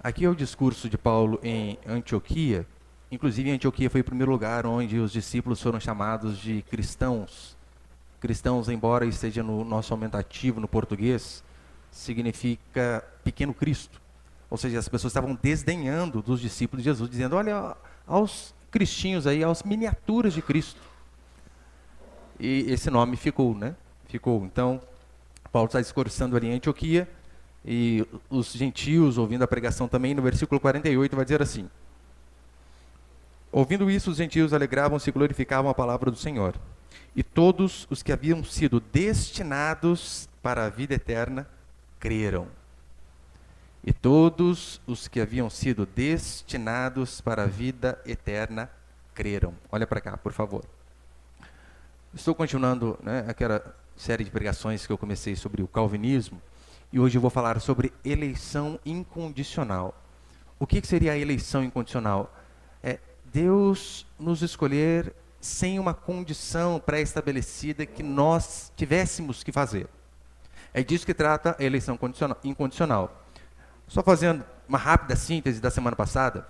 Aqui é o discurso de Paulo em Antioquia. Inclusive, Antioquia foi o primeiro lugar onde os discípulos foram chamados de cristãos. Cristãos, embora esteja no nosso aumentativo no português, significa pequeno Cristo. Ou seja, as pessoas estavam desdenhando dos discípulos de Jesus, dizendo, olha, aos cristinhos aí, aos miniaturas de Cristo. E esse nome ficou, né? Ficou. Então, Paulo está discursando ali em Antioquia, e os gentios, ouvindo a pregação também, no versículo 48, vai dizer assim: ouvindo isso, os gentios alegravam-se e glorificavam a palavra do Senhor. E todos os que haviam sido destinados para a vida eterna, creram. E todos os que haviam sido destinados para a vida eterna, creram. Olha para cá, por favor. Estou continuando, né, aquela série de pregações que eu comecei sobre o calvinismo, e hoje eu vou falar sobre eleição incondicional. O que seria a eleição incondicional? É Deus nos escolher sem uma condição pré-estabelecida que nós tivéssemos que fazer. É disso que trata a eleição incondicional. Só fazendo uma rápida síntese da semana passada,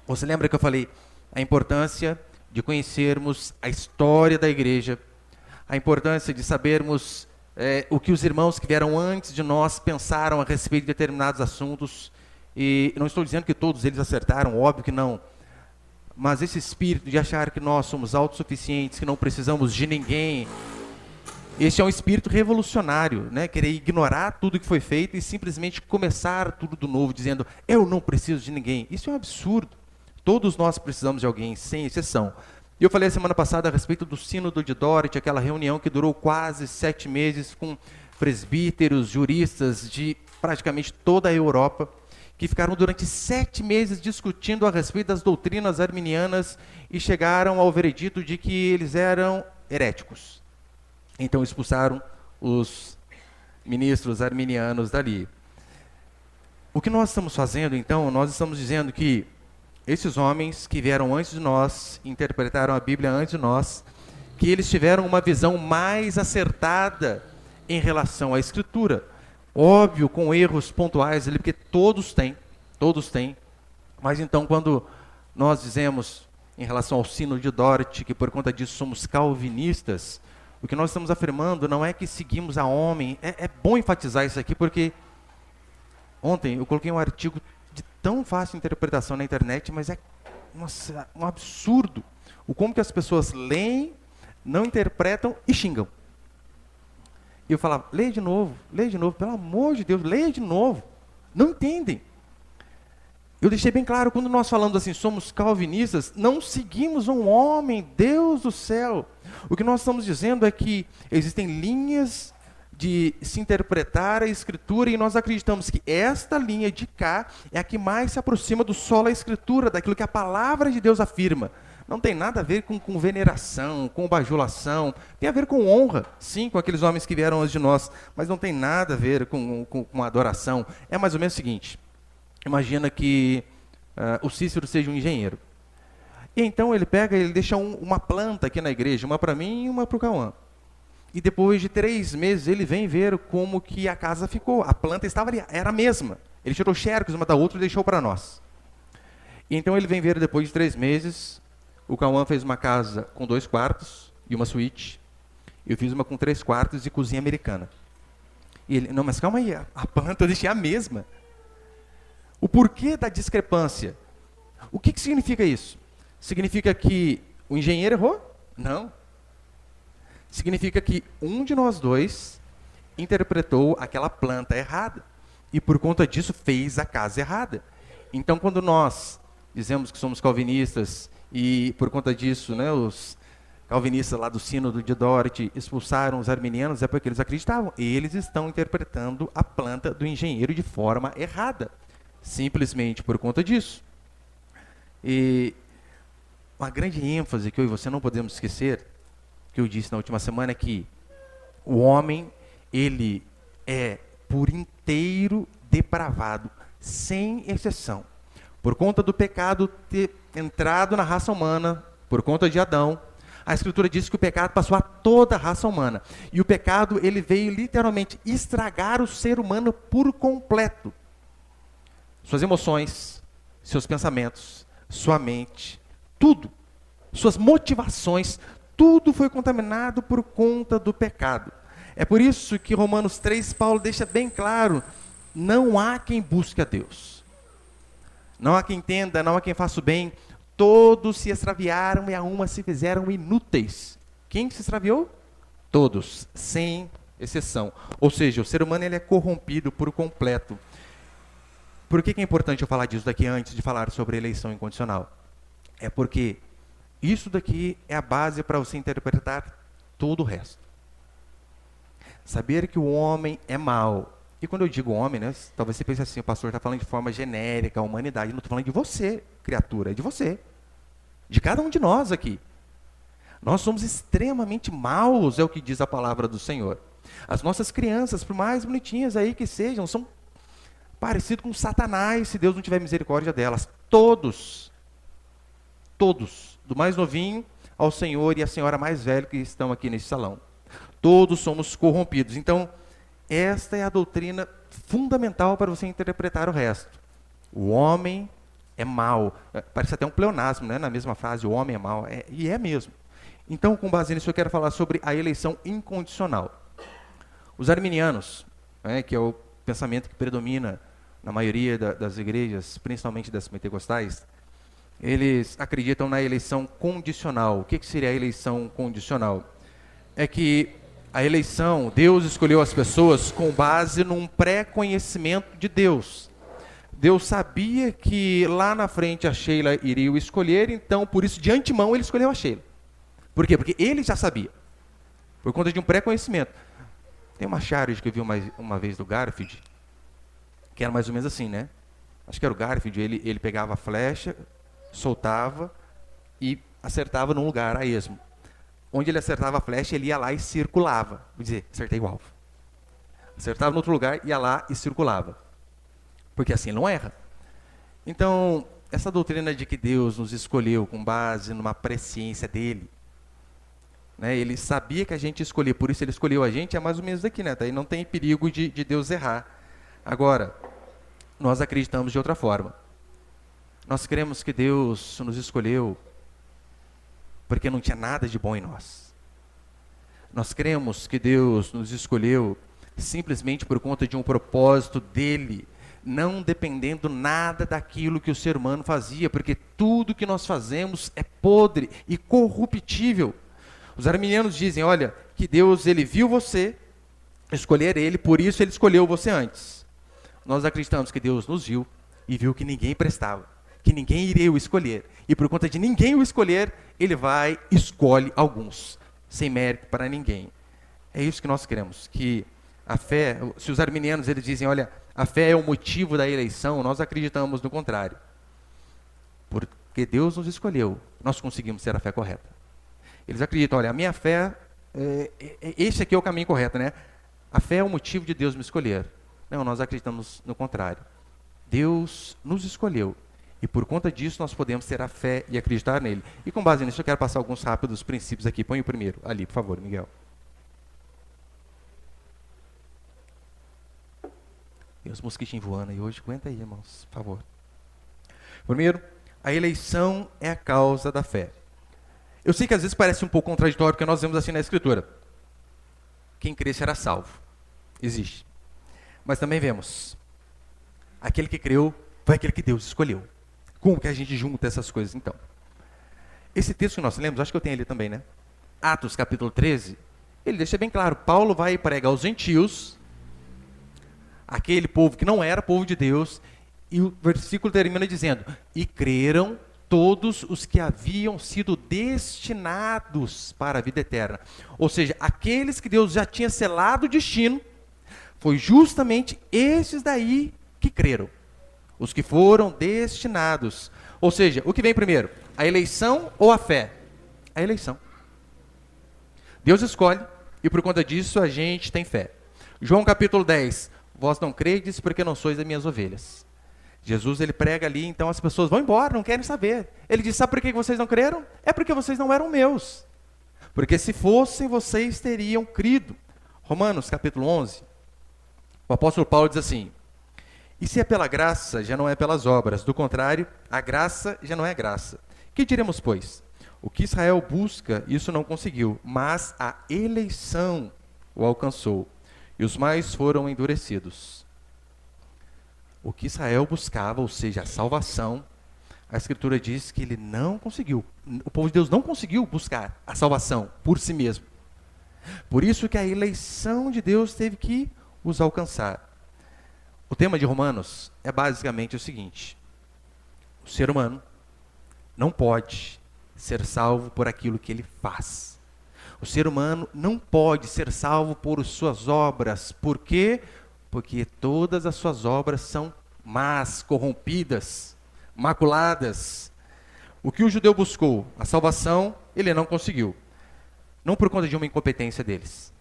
você lembra que eu falei a importância de conhecermos a história da igreja, a importância de sabermos o que os irmãos que vieram antes de nós pensaram a respeito de determinados assuntos. E não estou dizendo que todos eles acertaram, óbvio que não. Mas esse espírito de achar que nós somos autossuficientes, que não precisamos de ninguém, esse é um espírito revolucionário, né? Querer ignorar tudo que foi feito e simplesmente começar tudo do novo, dizendo, eu não preciso de ninguém. Isso é um absurdo. Todos nós precisamos de alguém, sem exceção. E eu falei a semana passada a respeito do Sínodo de Dort, aquela reunião que durou quase 7 meses com presbíteros, juristas de praticamente toda a Europa, que ficaram durante 7 meses discutindo a respeito das doutrinas arminianas e chegaram ao veredito de que eles eram heréticos. Então expulsaram os ministros arminianos dali. O que nós estamos fazendo, então? Nós estamos dizendo que esses homens que vieram antes de nós, interpretaram a Bíblia antes de nós, que eles tiveram uma visão mais acertada em relação à Escritura. Óbvio, com erros pontuais ali, porque todos têm. Mas então, quando nós dizemos, em relação ao Sínodo de Dort, que por conta disso somos calvinistas, o que nós estamos afirmando não é que seguimos a homem. É bom enfatizar isso aqui, porque ontem eu coloquei um artigo de tão fácil interpretação na internet, mas é um absurdo o como que as pessoas leem, não interpretam e xingam. E eu falava, leia de novo, pelo amor de Deus, leia de novo. Não entendem. Eu deixei bem claro, quando nós falamos assim, somos calvinistas, não seguimos um homem, Deus do céu. O que nós estamos dizendo é que existem linhas de se interpretar a Escritura e nós acreditamos que esta linha de cá é a que mais se aproxima do sola Escritura, daquilo que a palavra de Deus afirma. Não tem nada a ver com veneração, com bajulação, tem a ver com honra, sim, com aqueles homens que vieram antes de nós, mas não tem nada a ver com adoração. É mais ou menos o seguinte, imagina que o Cícero seja um engenheiro. E então ele deixa uma planta aqui na igreja, uma para mim e uma para o Cauã. E depois de 3 meses ele vem ver como que a casa ficou. A planta estava ali, era a mesma. Ele tirou xerox uma da outra e deixou para nós. E então ele vem ver depois de 3 meses, o Cauã fez uma casa com 2 quartos e uma suíte. Eu fiz uma com 3 quartos e cozinha americana. E ele, não, mas calma aí, a planta eu deixei a mesma. O porquê da discrepância? O que significa isso? Significa que o engenheiro errou? Não. Significa que um de nós dois interpretou aquela planta errada. E por conta disso fez a casa errada. Então quando nós dizemos que somos calvinistas e por conta disso, né, os calvinistas lá do Sínodo de Dort expulsaram os arminianos, é porque eles acreditavam. Eles estão interpretando a planta do engenheiro de forma errada. Simplesmente por conta disso. E uma grande ênfase que eu e você não podemos esquecer, que eu disse na última semana, é que o homem, ele é por inteiro depravado, sem exceção. Por conta do pecado ter entrado na raça humana, por conta de Adão, a Escritura diz que o pecado passou a toda a raça humana. E o pecado, ele veio literalmente estragar o ser humano por completo. suas emoções, seus pensamentos, sua mente, tudo, suas motivações, tudo foi contaminado por conta do pecado. É por isso que Romanos 3, Paulo deixa bem claro, não há quem busque a Deus. Não há quem entenda, não há quem faça o bem. Todos se extraviaram e a uma se fizeram inúteis. Quem se extraviou? Todos, sem exceção. Ou seja, o ser humano ele é corrompido por completo. Por que é importante eu falar disso daqui antes de falar sobre eleição incondicional? É porque isso daqui é a base para você interpretar todo o resto. Saber que o homem é mau. E quando eu digo homem, né, talvez você pense assim, o pastor está falando de forma genérica, a humanidade. Não estou falando de você, criatura, é de você. De cada um de nós aqui. Nós somos extremamente maus, é o que diz a palavra do Senhor. As nossas crianças, por mais bonitinhas aí que sejam, são parecidas com Satanás, se Deus não tiver misericórdia delas. Todos, do mais novinho ao senhor e a senhora mais velha que estão aqui nesse salão. Todos somos corrompidos. Então, esta é a doutrina fundamental para você interpretar o resto. O homem é mau. Parece até um pleonasmo, né? Na mesma frase, o homem é mau. E é mesmo. Então, com base nisso, eu quero falar sobre a eleição incondicional. Os arminianos, né, que é o pensamento que predomina na maioria das igrejas, principalmente das pentecostais, eles acreditam na eleição condicional. O que seria a eleição condicional? É que a eleição, Deus escolheu as pessoas com base num pré-conhecimento de Deus. Deus sabia que lá na frente a Sheila iria o escolher, então, por isso, de antemão, ele escolheu a Sheila. Por quê? Porque ele já sabia. Por conta de um pré-conhecimento. Tem uma charge que eu vi uma vez do Garfield, que era mais ou menos assim, né? Acho que era o Garfield, ele pegava a flecha, soltava e acertava num lugar a esmo. Onde ele acertava a flecha, ele ia lá e circulava. Vou dizer, acertei o alvo. Acertava no outro lugar, ia lá e circulava. Porque assim ele não erra. Então, essa doutrina de que Deus nos escolheu com base numa presciência dele, né, ele sabia que a gente escolhia, por isso ele escolheu a gente, é mais ou menos daqui, né? Daí não tem perigo de Deus errar. Agora, nós acreditamos de outra forma. Nós cremos que Deus nos escolheu porque não tinha nada de bom em nós. Nós cremos que Deus nos escolheu simplesmente por conta de um propósito dele, não dependendo nada daquilo que o ser humano fazia, porque tudo que nós fazemos é podre e corruptível. Os arminianos dizem, olha, que Deus ele viu você, escolher ele, por isso ele escolheu você antes. Nós acreditamos que Deus nos viu e viu que ninguém prestava, que ninguém iria o escolher. E por conta de ninguém o escolher, ele vai e escolhe alguns, sem mérito para ninguém. É isso que nós queremos, que a fé, se os arminianos eles dizem, olha, a fé é o motivo da eleição, nós acreditamos no contrário. Porque Deus nos escolheu, nós conseguimos ter a fé correta. Eles acreditam, olha, a minha fé, esse aqui é o caminho correto, né? A fé é o motivo de Deus me escolher. Não, nós acreditamos no contrário. Deus nos escolheu. E por conta disso nós podemos ter a fé e acreditar nele. E com base nisso eu quero passar alguns rápidos princípios aqui. Põe o primeiro ali, por favor, Miguel. Tem os mosquitinhos voando aí hoje. Aguenta aí, irmãos, por favor. Primeiro, a eleição é a causa da fé. Eu sei que às vezes parece um pouco contraditório, porque nós vemos assim na Escritura. Quem crê será salvo. Existe. Mas também vemos. Aquele que creu foi aquele que Deus escolheu. Como que a gente junta essas coisas, então? Esse texto que nós lemos, acho que eu tenho ali também, né? Atos, capítulo 13, ele deixa bem claro. Paulo vai pregar aos gentios, aquele povo que não era povo de Deus, e o versículo termina dizendo, e creram todos os que haviam sido destinados para a vida eterna. Ou seja, aqueles que Deus já tinha selado o destino, foi justamente esses daí que creram. Os que foram destinados. Ou seja, o que vem primeiro? A eleição ou a fé? A eleição. Deus escolhe e por conta disso a gente tem fé. João capítulo 10. Vós não credes porque não sois das minhas ovelhas. Jesus ele prega ali, então as pessoas vão embora, não querem saber. Ele diz, sabe por que vocês não creram? É porque vocês não eram meus. Porque se fossem, vocês teriam crido. Romanos capítulo 11. O apóstolo Paulo diz assim, E se é pela graça, já não é pelas obras. Do contrário, a graça já não é graça. Que diremos, pois? O que Israel busca, isso não conseguiu, mas a eleição o alcançou, e os mais foram endurecidos. O que Israel buscava, ou seja, a salvação, a Escritura diz que ele não conseguiu. O povo de Deus não conseguiu buscar a salvação por si mesmo. Por isso que a eleição de Deus teve que os alcançar. O tema de Romanos é basicamente o seguinte: o ser humano não pode ser salvo por aquilo que ele faz. O ser humano não pode ser salvo por suas obras. Por quê? Porque todas as suas obras são más, corrompidas, maculadas. O que o judeu buscou, a salvação, ele não conseguiu. Não por conta de uma incompetência deles.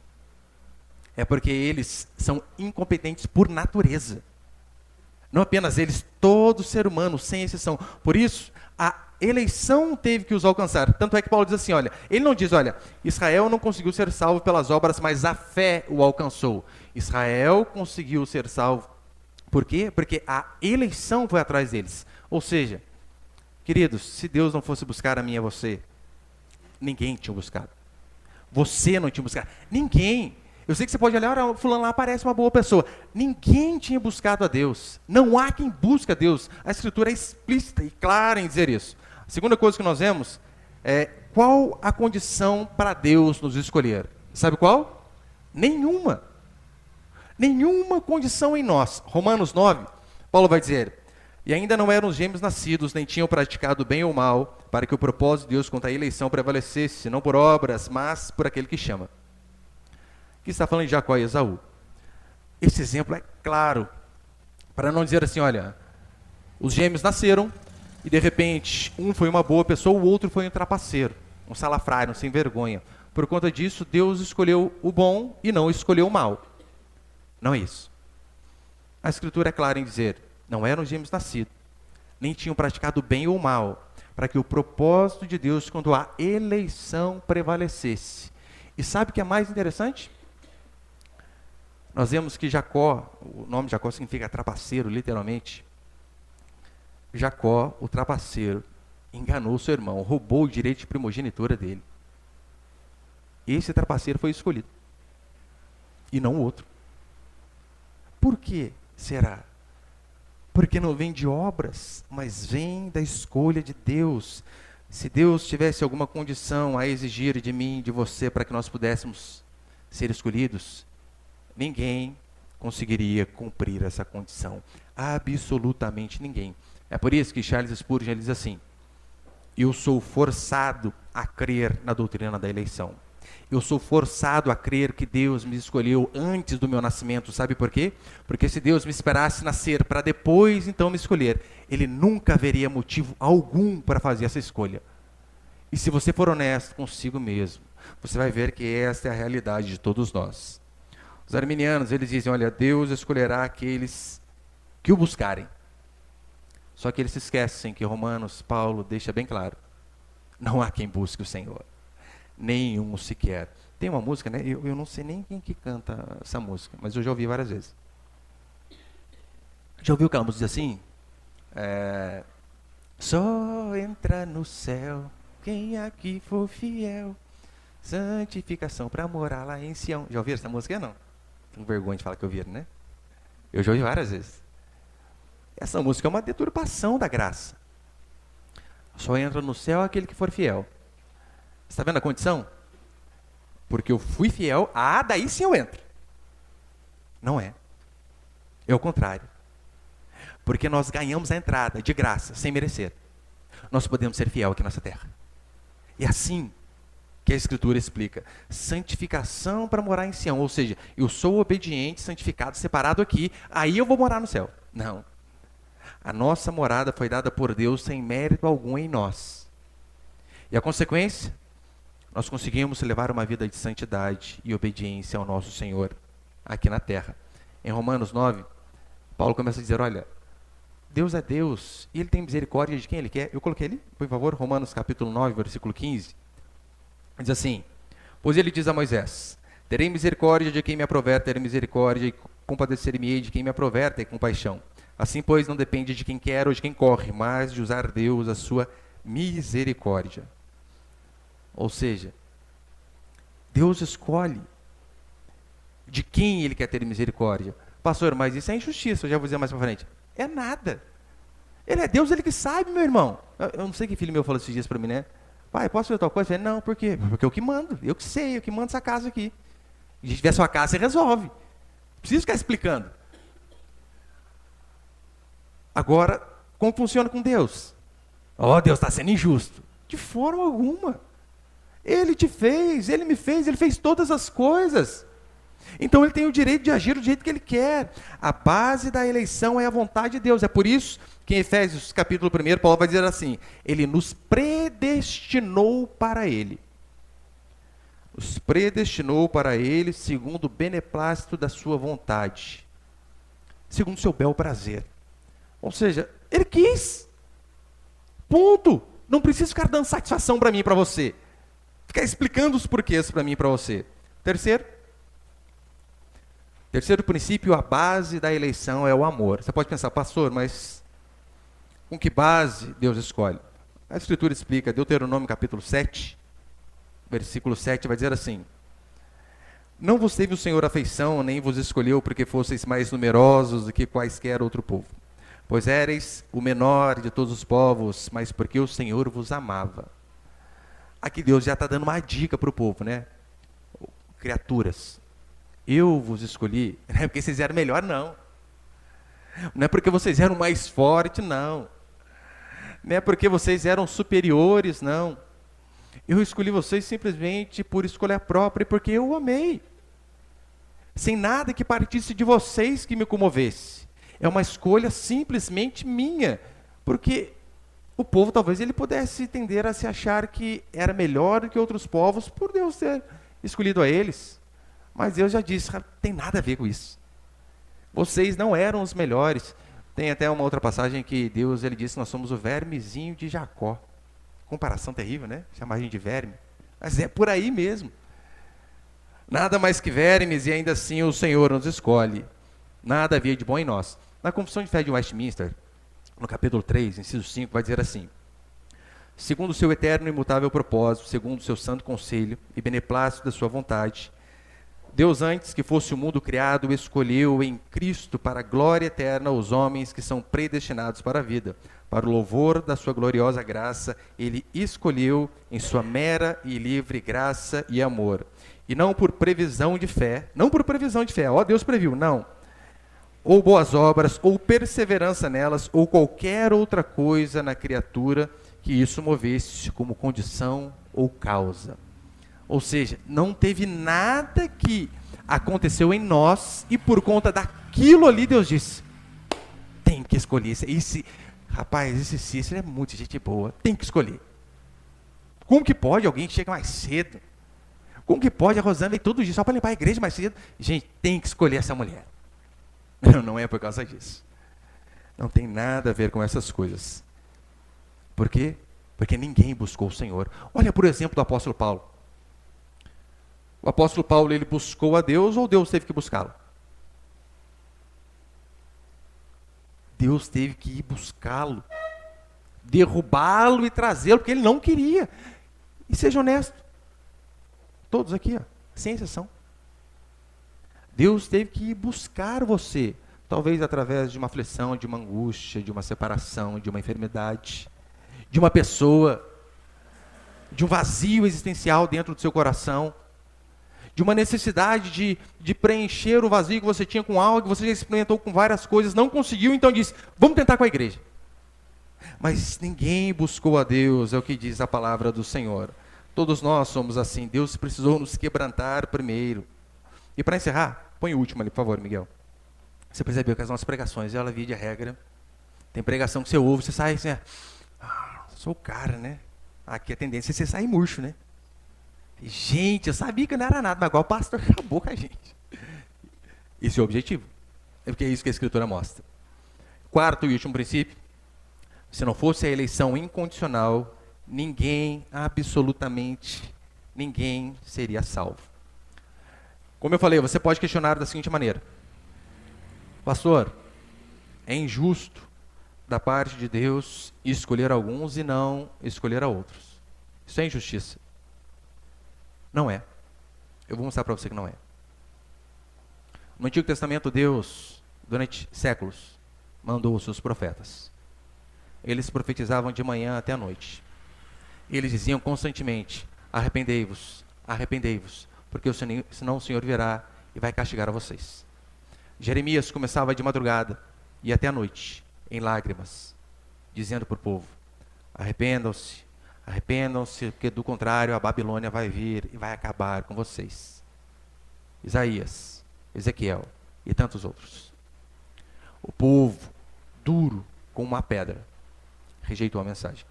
É porque eles são incompetentes por natureza. Não apenas eles, todo ser humano, sem exceção. Por isso, a eleição teve que os alcançar. Tanto é que Paulo diz assim, olha, ele não diz, olha, Israel não conseguiu ser salvo pelas obras, mas a fé o alcançou. Israel conseguiu ser salvo. Por quê? Porque a eleição foi atrás deles. Ou seja, queridos, se Deus não fosse buscar a mim e a você, ninguém tinha buscado. Você não tinha buscado. Ninguém. Eu sei que você pode olhar, olha, fulano lá parece uma boa pessoa. Ninguém tinha buscado a Deus. Não há quem busque a Deus. A Escritura é explícita e clara em dizer isso. A segunda coisa que nós vemos é qual a condição para Deus nos escolher. Sabe qual? Nenhuma. Nenhuma condição em nós. Romanos 9, Paulo vai dizer: e ainda não eram os gêmeos nascidos, nem tinham praticado bem ou mal, para que o propósito de Deus contra a eleição prevalecesse, não por obras, mas por aquele que chama. Aqui está falando de Jacó e Esaú. Esse exemplo é claro, para não dizer assim, olha, os gêmeos nasceram, e de repente, um foi uma boa pessoa, o outro foi um trapaceiro, um salafrário, um sem vergonha. Por conta disso, Deus escolheu o bom e não escolheu o mal. Não é isso. A Escritura é clara em dizer: não eram gêmeos nascidos, nem tinham praticado bem ou mal, para que o propósito de Deus, quando a eleição prevalecesse. E sabe o que é mais interessante? Nós vemos que Jacó, o nome Jacó significa trapaceiro, literalmente. Jacó, o trapaceiro, enganou seu irmão, roubou o direito de primogenitura dele. Esse trapaceiro foi escolhido, e não o outro. Por que será? Porque não vem de obras, mas vem da escolha de Deus. Se Deus tivesse alguma condição a exigir de mim, de você, para que nós pudéssemos ser escolhidos, ninguém conseguiria cumprir essa condição. Absolutamente ninguém. É por isso que Charles Spurgeon diz assim: eu sou forçado a crer na doutrina da eleição. Eu sou forçado a crer que Deus me escolheu antes do meu nascimento. Sabe por quê? Porque se Deus me esperasse nascer para depois então me escolher, Ele nunca haveria motivo algum para fazer essa escolha. E se você for honesto consigo mesmo, você vai ver que esta é a realidade de todos nós. Os arminianos, eles dizem, olha, Deus escolherá aqueles que o buscarem. Só que eles se esquecem que Romanos, Paulo deixa bem claro: não há quem busque o Senhor. Nenhum sequer. Tem uma música, né? Eu não sei nem quem que canta essa música, mas eu já ouvi várias vezes. Já ouviu aquela música assim? Só entra no céu quem aqui for fiel, santificação para morar lá em Sião. Já ouviram essa música? Não? Tenho vergonha de falar que ouviram, né? Eu já ouvi várias vezes. Essa música é uma deturpação da graça. Só entra no céu aquele que for fiel. Está vendo a condição? Porque eu fui fiel, daí sim eu entro. Não é. É o contrário. Porque nós ganhamos a entrada de graça, sem merecer. Nós podemos ser fiel aqui nessa terra. E assim que a Escritura explica: santificação para morar em Sião. Ou seja, eu sou obediente, santificado, separado aqui, aí eu vou morar no céu. Não. A nossa morada foi dada por Deus sem mérito algum em nós. E a consequência? Nós conseguimos levar uma vida de santidade e obediência ao nosso Senhor aqui na terra. Em Romanos 9, Paulo começa a dizer, olha, Deus é Deus e Ele tem misericórdia de quem Ele quer. Eu coloquei ali, por favor, Romanos capítulo 9, versículo 15. Diz assim: pois Ele diz a Moisés: terei misericórdia de quem me aprover, terei misericórdia e compadecer-me-ei de quem me aprover, ter compaixão. Assim, pois, não depende de quem quer ou de quem corre, mas de usar Deus a sua misericórdia. Ou seja, Deus escolhe de quem Ele quer ter misericórdia. Pastor, mas isso é injustiça, eu já vou dizer mais para frente. É nada. Ele é Deus, Ele que sabe, meu irmão. Eu não sei que filho meu falou esses dias para mim, né? Pai, posso fazer tal coisa? Eu falei, não, por quê? Porque eu que mando, eu que sei, eu que mando essa casa aqui. Se tiver sua casa, você resolve. Não precisa ficar explicando. Agora, como funciona com Deus? Deus está sendo injusto. De forma alguma. Ele te fez, Ele me fez, Ele fez todas as coisas. Então Ele tem o direito de agir do jeito que Ele quer. A base da eleição é a vontade de Deus. É por isso que em Efésios capítulo 1, Paulo vai dizer assim, Ele nos predestinou para Ele. Os predestinou para Ele segundo o beneplácito da sua vontade. Segundo o seu bel prazer. Ou seja, Ele quis. Ponto. Não precisa ficar dando satisfação para mim e para você. Ficar explicando os porquês para mim e para você. Terceiro princípio, a base da eleição é o amor. Você pode pensar, pastor, mas com que base Deus escolhe? A Escritura explica, Deuteronômio capítulo 7, versículo 7, vai dizer assim, não vos teve o Senhor afeição, nem vos escolheu porque fosseis mais numerosos do que quaisquer outro povo. Pois éreis o menor de todos os povos, mas porque o Senhor vos amava. Aqui Deus já está dando uma dica para o povo, né? Criaturas, eu vos escolhi, não é porque vocês eram melhor, não. Não é porque vocês eram mais fortes, não. Não é porque vocês eram superiores, não. Eu escolhi vocês simplesmente por escolha própria e porque eu amei. Sem nada que partisse de vocês que me comovesse. É uma escolha simplesmente minha. Porque o povo talvez ele pudesse tender a se achar que era melhor do que outros povos por Deus ter escolhido a eles. Mas Deus já disse, tem nada a ver com isso. Vocês não eram os melhores. Tem até uma outra passagem que Deus ele disse, nós somos o vermezinho de Jacó. Comparação terrível, né? Chamar a gente de verme. Mas é por aí mesmo. Nada mais que vermes e ainda assim o Senhor nos escolhe. Nada havia de bom em nós. Na Confissão de Fé de Westminster, no capítulo 3, inciso 5, vai dizer assim, segundo o seu eterno e imutável propósito, segundo o seu santo conselho e beneplácito da sua vontade, Deus, antes que fosse o mundo criado, escolheu em Cristo para a glória eterna os homens que são predestinados para a vida. Para o louvor da sua gloriosa graça, Ele escolheu em sua mera e livre graça e amor. E não por previsão de fé, Deus previu, não. Ou boas obras, ou perseverança nelas, ou qualquer outra coisa na criatura que isso movesse como condição ou causa. Ou seja, não teve nada que aconteceu em nós e por conta daquilo ali Deus disse, tem que escolher. Esse Cícero é muito gente boa, tem que escolher. Como que pode alguém que chega mais cedo? Como que pode a Rosana vir todo dia só para limpar a igreja mais cedo? Gente, tem que escolher essa mulher. Não é por causa disso. Não tem nada a ver com essas coisas. Por quê? Porque ninguém buscou o Senhor. Olha, por exemplo, do apóstolo Paulo. O apóstolo Paulo, ele buscou a Deus ou Deus teve que buscá-lo? Deus teve que ir buscá-lo, derrubá-lo e trazê-lo, porque ele não queria. E seja honesto, todos aqui, sem exceção. Deus teve que ir buscar você, talvez através de uma aflição, de uma angústia, de uma separação, de uma enfermidade, de uma pessoa, de um vazio existencial dentro do seu coração, de uma necessidade de preencher o vazio que você tinha com algo, que você já experimentou com várias coisas, não conseguiu, então disse, vamos tentar com a igreja. Mas ninguém buscou a Deus, é o que diz a palavra do Senhor. Todos nós somos assim, Deus precisou nos quebrantar primeiro. E para encerrar, põe o último ali, por favor, Miguel. Você percebeu que as nossas pregações, ela via de regra, tem pregação que você ouve, você sai assim, sou o cara, né? Aqui a tendência é você sair murcho, né? Gente, eu sabia que não era nada, mas agora o pastor acabou com a gente. Esse é o objetivo. É porque é isso que a Escritura mostra. Quarto e último princípio. Se não fosse a eleição incondicional, ninguém, absolutamente ninguém seria salvo. Como eu falei, você pode questionar da seguinte maneira. Pastor, É injusto da parte de Deus escolher alguns e não escolher a outros. Isso é injustiça. Não é. Eu vou mostrar para você que não é. No Antigo Testamento, Deus, durante séculos, mandou os seus profetas. Eles profetizavam de manhã até a noite. Eles diziam constantemente: arrependei-vos, arrependei-vos, porque senão o Senhor virá e vai castigar a vocês. Jeremias começava de madrugada e até a noite, em lágrimas, dizendo para o povo: arrependam-se, arrependam-se, porque do contrário a Babilônia vai vir e vai acabar com vocês. Isaías, Ezequiel e tantos outros. O povo, duro como uma pedra, rejeitou a mensagem.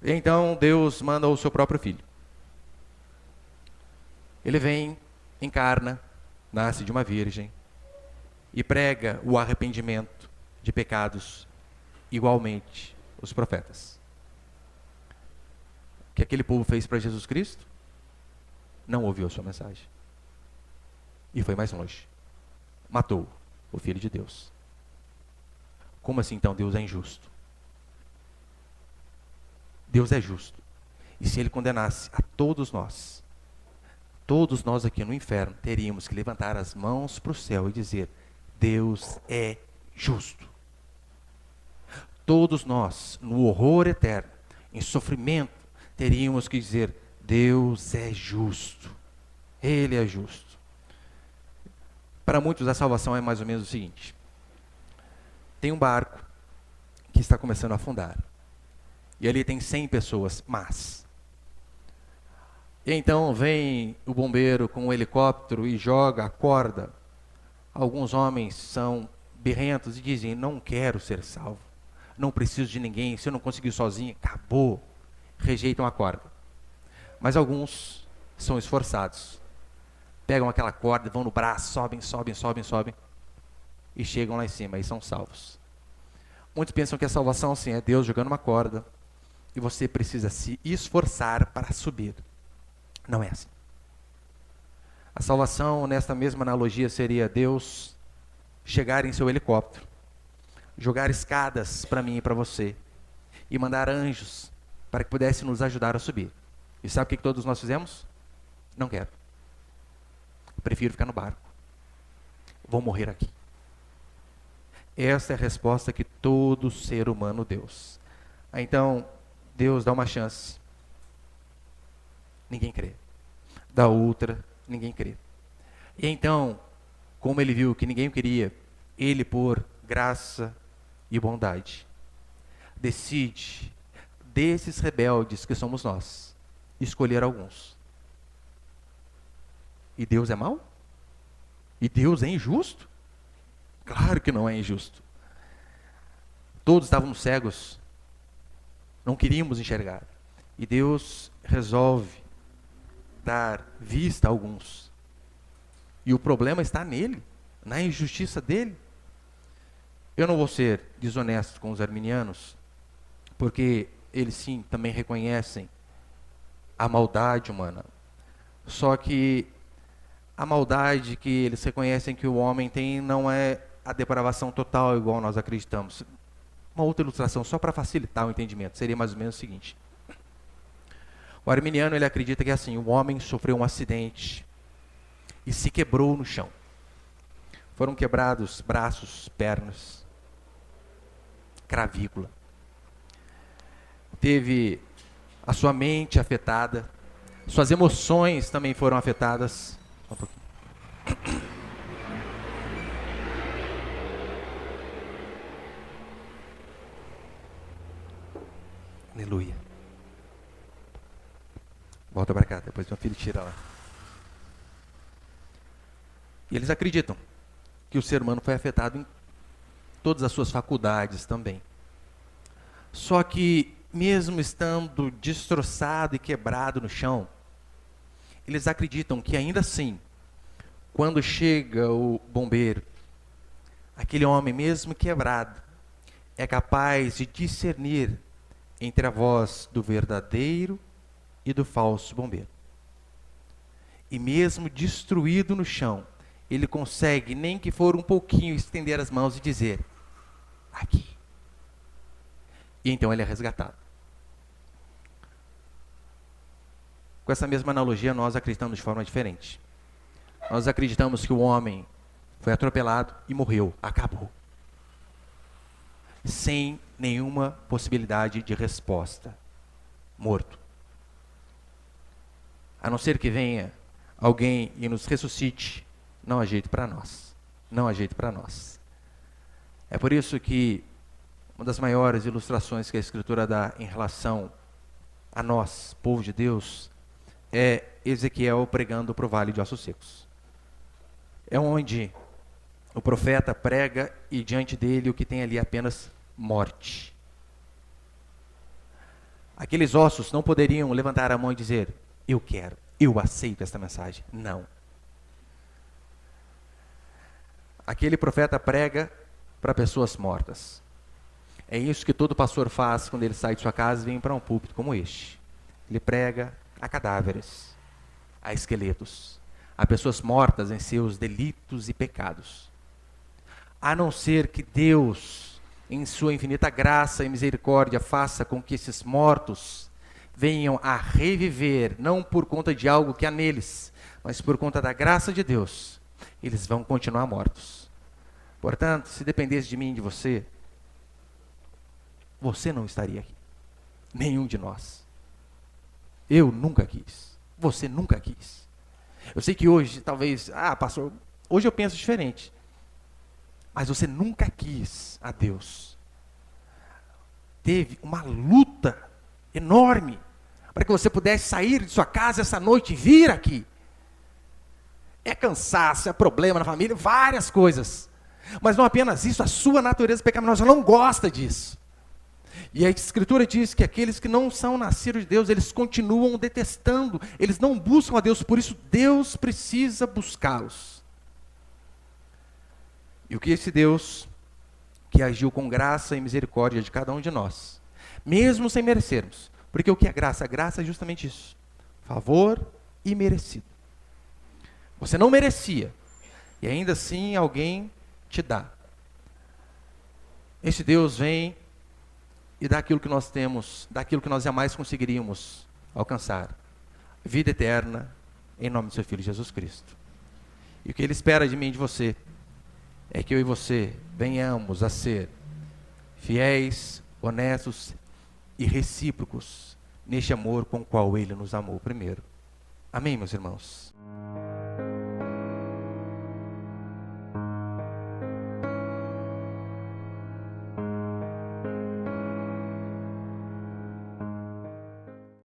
E então Deus manda o seu próprio filho. Ele vem, encarna, nasce de uma virgem e prega o arrependimento de pecados igualmente os profetas. O que aquele povo fez para Jesus Cristo? Não ouviu a sua mensagem. E foi mais longe. Matou o Filho de Deus. Como assim então Deus é injusto? Deus é justo. E se Ele condenasse a todos nós aqui no inferno, teríamos que levantar as mãos para o céu e dizer: Deus é justo. Todos nós, no horror eterno, em sofrimento, teríamos que dizer: Deus é justo. Ele é justo. Para muitos a salvação é mais ou menos o seguinte: tem um barco que está começando a afundar. E ali tem 100 pessoas, mas... E então vem o bombeiro com um helicóptero e joga a corda. Alguns homens são birrentos e dizem: não quero ser salvo, não preciso de ninguém, se eu não conseguir sozinho, acabou. Rejeitam a corda. Mas alguns são esforçados. Pegam aquela corda, vão no braço, sobem e chegam lá em cima e são salvos. Muitos pensam que a salvação assim, é Deus jogando uma corda e você precisa se esforçar para subir. Não é assim. A salvação, nesta mesma analogia, seria Deus chegar em seu helicóptero, jogar escadas para mim e para você, e mandar anjos para que pudesse nos ajudar a subir. E sabe o que todos nós fizemos? Não quero. Eu prefiro ficar no barco. Vou morrer aqui. Essa é a resposta que todo ser humano deu. Então, Deus dá uma chance. Ninguém crê. Dá outra, ninguém crê. E então, como ele viu que ninguém queria, ele, por graça e bondade, decide, desses rebeldes que somos nós, escolher alguns. E Deus é mau? E Deus é injusto? Claro que não é injusto. Todos estávamos cegos, não queríamos enxergar. E Deus resolve dar vista a alguns. E o problema está nele, na injustiça dele. Eu não vou ser desonesto com os arminianos, porque eles sim também reconhecem a maldade humana. Só que a maldade que eles reconhecem que o homem tem não é a depravação total igual nós acreditamos. Uma outra ilustração, só para facilitar o entendimento, seria mais ou menos o seguinte. O arminiano, ele acredita que assim, o homem sofreu um acidente e se quebrou no chão. Foram quebrados braços, pernas, cravícula. Teve a sua mente afetada, suas emoções também foram afetadas. Só um pouquinho. Aleluia. Volta para cá, depois meu filho tira lá. E eles acreditam que o ser humano foi afetado em todas as suas faculdades também. Só que, mesmo estando destroçado e quebrado no chão, eles acreditam que ainda assim, quando chega o bombeiro, aquele homem mesmo quebrado, é capaz de discernir entre a voz do verdadeiro e do falso bombeiro. E mesmo destruído no chão, ele consegue, nem que for um pouquinho, estender as mãos e dizer: aqui. E então ele é resgatado. Com essa mesma analogia, nós acreditamos de forma diferente. Nós acreditamos que o homem foi atropelado e morreu, acabou. Sem nenhuma possibilidade de resposta. Morto. A não ser que venha alguém e nos ressuscite, não há jeito para nós. Não há jeito para nós. É por isso que uma das maiores ilustrações que a Escritura dá em relação a nós, povo de Deus, é Ezequiel pregando para o vale de ossos secos. É onde o profeta prega e diante dele o que tem ali é apenas morte. Aqueles ossos não poderiam levantar a mão e dizer: eu quero, eu aceito esta mensagem. Não. Aquele profeta prega para pessoas mortas. É isso que todo pastor faz quando ele sai de sua casa e vem para um púlpito como este. Ele prega a cadáveres, a esqueletos, a pessoas mortas em seus delitos e pecados. A não ser que Deus, em sua infinita graça e misericórdia, faça com que esses mortos venham a reviver, não por conta de algo que há neles, mas por conta da graça de Deus, eles vão continuar mortos. Portanto, se dependesse de mim e de você, você não estaria aqui. Nenhum de nós. Eu nunca quis. Você nunca quis. Eu sei que hoje, talvez, pastor, hoje eu penso diferente. Mas você nunca quis a Deus. Teve uma luta enorme para que você pudesse sair de sua casa essa noite e vir aqui. É cansaço, é problema na família, várias coisas. Mas não apenas isso, a sua natureza pecaminosa não gosta disso. E a Escritura diz que aqueles que não são nascidos de Deus, eles continuam detestando, eles não buscam a Deus, por isso Deus precisa buscá-los. E o que esse Deus, que agiu com graça e misericórdia de cada um de nós, mesmo sem merecermos, porque o que é graça? A graça é justamente isso, favor imerecido. Você não merecia, e ainda assim alguém te dá. Esse Deus vem e dá aquilo que nós temos, dá aquilo que nós jamais conseguiríamos alcançar. Vida eterna, em nome do seu Filho Jesus Cristo. E o que Ele espera de mim e de você, é que eu e você venhamos a ser fiéis, honestos e recíprocos neste amor com o qual Ele nos amou primeiro. Amém, meus irmãos?